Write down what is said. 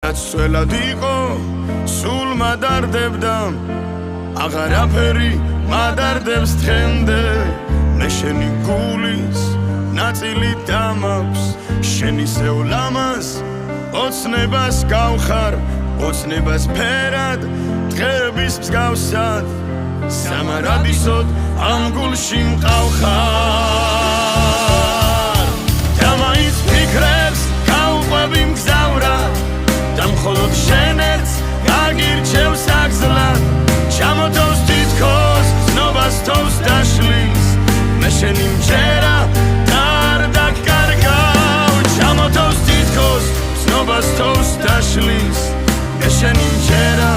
რაც სველად იყო სულ მადარდებდა აღარაფერი მადარდებს თხემდე მე შენი გულის ნაწილი დამაქვს შენი სეულამას ოცნებას გავხარ ოცნებას ფერად დღეების მსგავსად სამარადისოდ ამ გულში მყავხარ და მაინც ფიქრებს გავყვები მგზავრად და მხოლოდ შენ ერთს გაგირჩევს აგზლად ჩამოთოვს თითქოს ცნობას თოვს დაშლის მე შენი მჯერა და არ დაკარგავ ჩამოთოვს თითქოს ცნობას თოვს დაშლის მე შენი მჯერა